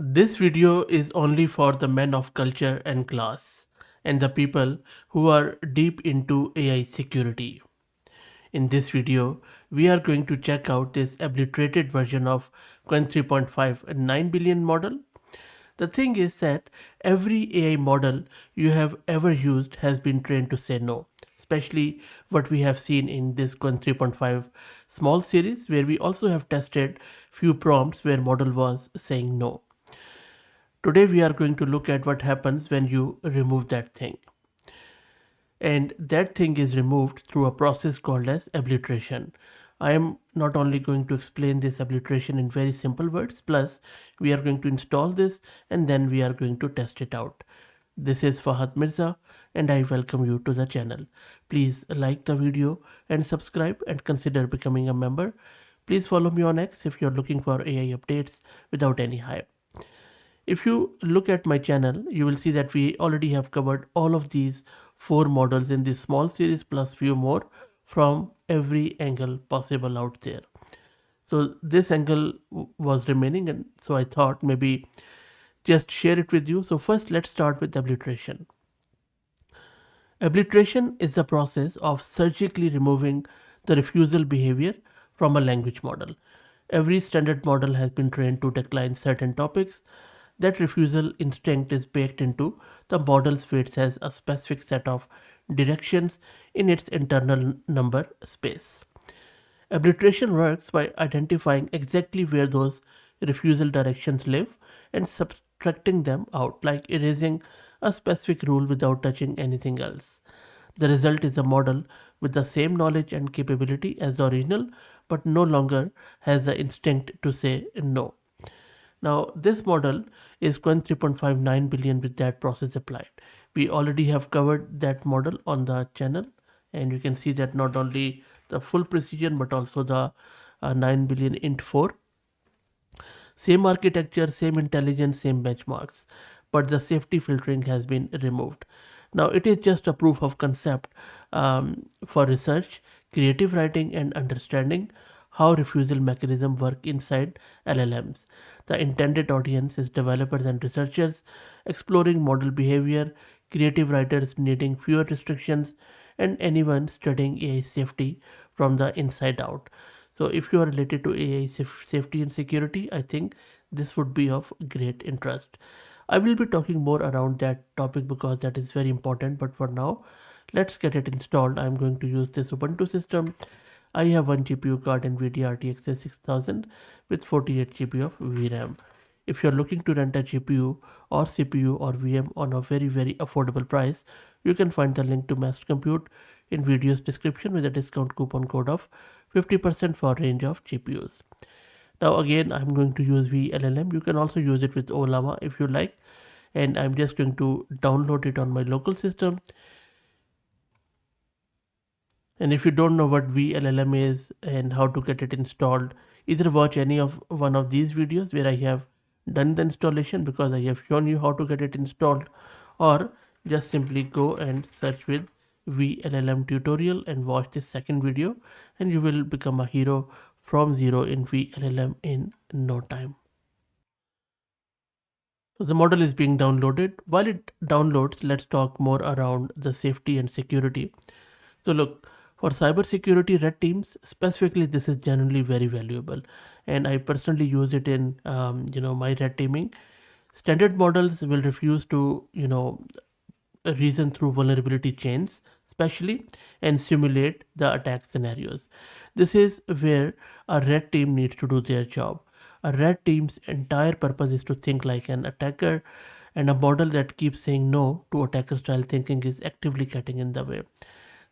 This video is only for the men of culture and class and the people who are deep into AI security. In this video, we are going to check out this abliterated version of Qwen 3.5 9 billion model. The thing is that every AI model you have ever used has been trained to say no, especially what we have seen in this Qwen 3.5 small series, where we also have tested few prompts where model was saying no. Today we are going to look at what happens when you remove that thing. And that thing is removed through a process called as abliteration. I am not only going to explain this abliteration in very simple words, plus we are going to install this and then we are going to test it out. This is Fahad Mirza and I welcome you to the channel. Please like the video and subscribe and consider becoming a member. Please follow me on X if you're looking for AI updates without any hype. If you look at my channel, you will see that we already have covered all of these 4 models in this small series plus few more from every angle possible out there. So this angle was remaining, and so I thought maybe just share it with you. So first let's start with abliteration. Abliteration is the process of surgically removing the refusal behavior from a language model. Every standard model has been trained to decline certain topics. That refusal instinct is baked into the model's weights as a specific set of directions in its internal number space. Abliteration works by identifying exactly where those refusal directions live and subtracting them out, like erasing a specific rule without touching anything else. The result is a model with the same knowledge and capability as the original, but no longer has the instinct to say no. Now, this model is Qwen 3.59 billion with that process applied. We already have covered that model on the channel, and you can see that not only the full precision but also the 9 billion int 4. Same architecture, same intelligence, same benchmarks, but the safety filtering has been removed. Now, it is just a proof of concept for research, creative writing, and understanding how refusal mechanisms work inside LLMs. The intended audience is developers and researchers exploring model behavior, creative writers needing fewer restrictions, and anyone studying AI safety from the inside out. So if you are related to AI safety and security, I think this would be of great interest. I will be talking more around that topic because that is very important, but for now, let's get it installed. I'm going to use this Ubuntu system. I have one GPU card NVIDIA RTX 6000 with 48 GB of VRAM. If you're looking to rent a GPU or CPU or VM on a very affordable price, you can find the link to Master Compute in video's description with a discount coupon code of 50% for a range of GPUs. Now again, I'm going to use VLLM. You can also use it with Olama if you like. And I'm just going to download it on my local system. And if you don't know what VLLM is and how to get it installed, either watch any of one of these videos where I have done the installation because I have shown you how to get it installed, or just simply go and search with VLLM tutorial and watch this second video and you will become a hero from zero in VLLM in no time. So the model is being downloaded. While it downloads, let's talk more around the safety and security. So look, for cybersecurity red teams, specifically, this is generally very valuable. And I personally use it in, my red teaming. Standard models will refuse to, reason through vulnerability chains, especially, and simulate the attack scenarios. This is where a red team needs to do their job. A red team's entire purpose is to think like an attacker, and a model that keeps saying no to attacker style thinking is actively getting in the way.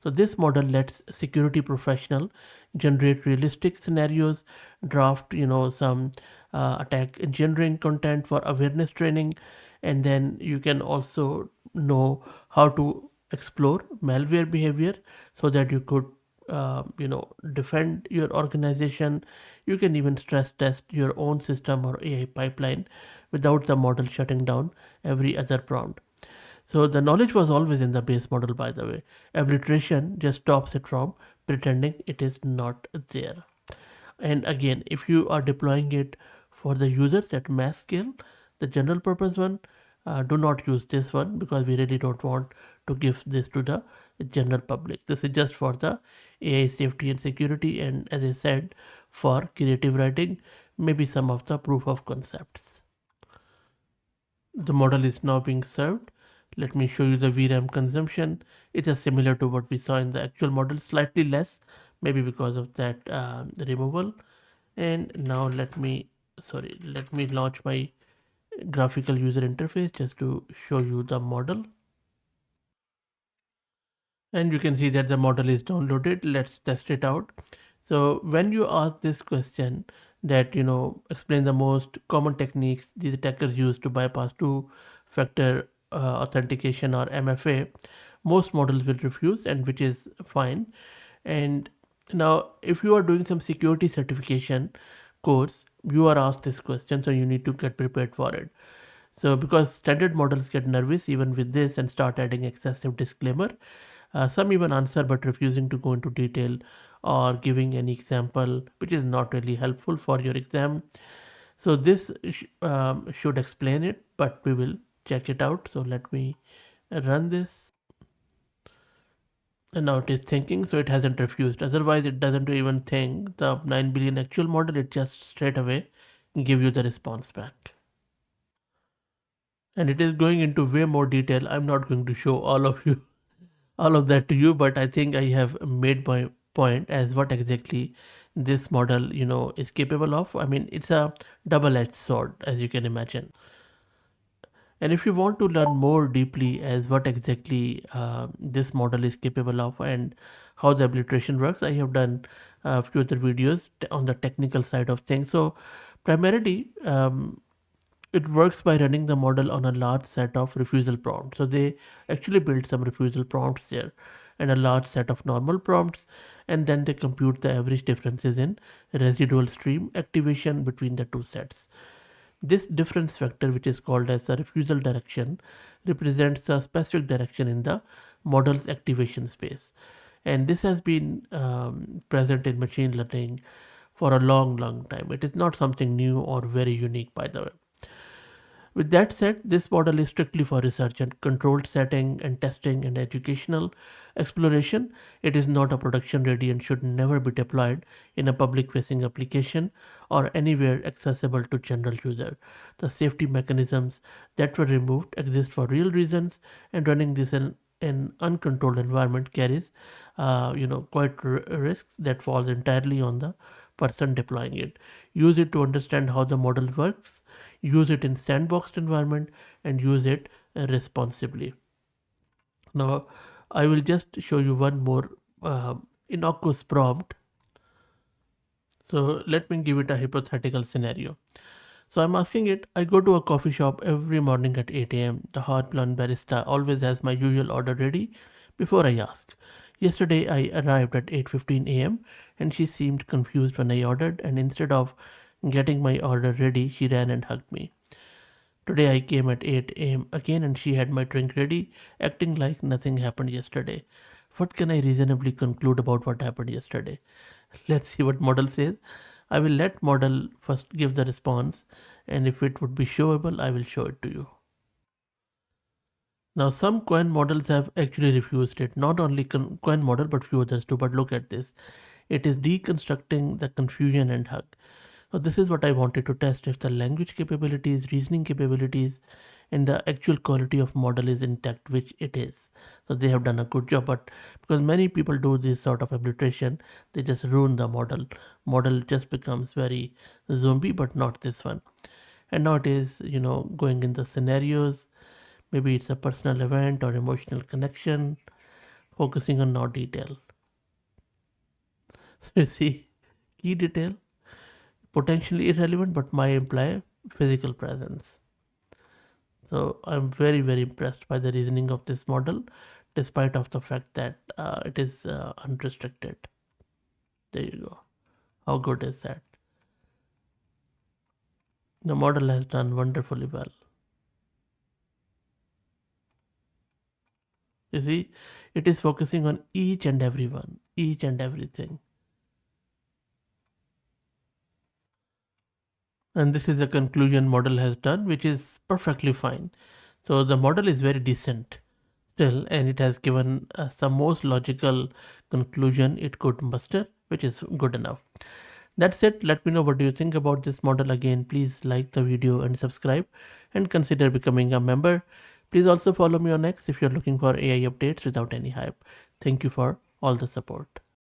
So this model lets security professional generate realistic scenarios, draft some attack engineering content for awareness training, and then you can also know how to explore malware behavior so that you could defend your organization. You can even stress test your own system or AI pipeline without the model shutting down every other prompt. So the knowledge was always in the base model, by the way. Abliteration just stops it from pretending it is not there. And again, if you are deploying it for the users at mass scale, The general purpose one, do not use this one because we really don't want to give this to the general public. This is just for the AI safety and security, and as I said, for creative writing, maybe some of the proof of concepts. The model is now being served. Let me show you the VRAM consumption. It is similar to what we saw in the actual model, slightly less, maybe because of that removal. And now let me launch my graphical user interface just to show you the model. And you can see that the model is downloaded. Let's test it out. So when you ask this question that, explain the most common techniques these attackers use to bypass two factor authentication or MFA, most models will refuse, and which is fine. And now if you are doing some security certification course, you are asked this question, so you need to get prepared for it. So because standard models get nervous even with this and start adding excessive disclaimer, some even answer but refusing to go into detail or giving any example, which is not really helpful for your exam. So this should explain it, but we will check it out. So let me run this. And now it is thinking, so it hasn't refused. Otherwise, it doesn't even think the 9 billion actual model, it just straight away give you the response back. And it is going into way more detail. I'm not going to show all of that to you, but I think I have made my point as what exactly this model is capable of. I mean, it's a double-edged sword, as you can imagine. And if you want to learn more deeply as what exactly this model is capable of and how the abliteration works, I have done a few other videos on the technical side of things. So primarily, it works by running the model on a large set of refusal prompts. So they actually build some refusal prompts there and a large set of normal prompts, and then they compute the average differences in residual stream activation between the two sets. This difference factor, which is called as the refusal direction, represents a specific direction in the model's activation space. And this has been present in machine learning for a long time. It is not something new or very unique, by the way. With that said, this model is strictly for research and controlled setting and testing and educational exploration. It is not a production ready and should never be deployed in a public facing application or anywhere accessible to general user. The safety mechanisms that were removed exist for real reasons, and running this in an uncontrolled environment carries quite risks that falls entirely on the person deploying it. Use it to understand how the model works, use it in sandboxed environment, and use it responsibly. Now I will just show you one more innocuous prompt. So let me give it a hypothetical scenario. So I'm asking it, I go to a coffee shop every morning at 8 a.m. The hot blonde barista always has my usual order ready before I ask. Yesterday I arrived at 8:15 a.m. and she seemed confused when I ordered, and instead of getting my order ready, she ran and hugged me. Today I came at 8 a.m. again and she had my drink ready, acting like nothing happened yesterday. What can I reasonably conclude about what happened yesterday? Let's see what model says. I will let model first give the response, and if it would be showable, I will show it to you. Now some Qwen models have actually refused it. Not only Qwen model but few others too. But look at this. It is deconstructing the confusion and hug. So this is what I wanted to test, if the language capabilities, reasoning capabilities, and the actual quality of model is intact, which it is. So they have done a good job, but because many people do this sort of abliteration, they just ruin the model. Model just becomes very zombie, but not this one. And now it is, going in the scenarios. Maybe it's a personal event or emotional connection, focusing on no detail. So you see, key detail, potentially irrelevant, but might imply physical presence. So I'm very impressed by the reasoning of this model, despite of the fact that it is unrestricted. There you go. How good is that? The model has done wonderfully well. You see, it is focusing on each and every one, each and everything. And this is a conclusion model has done, which is perfectly fine. So the model is very decent still, and it has given some most logical conclusion it could muster, which is good enough. That's it. Let me know what do you think about this model. Again, please like the video and subscribe, and consider becoming a member. Please also follow me on X if you're looking for AI updates without any hype. Thank you for all the support.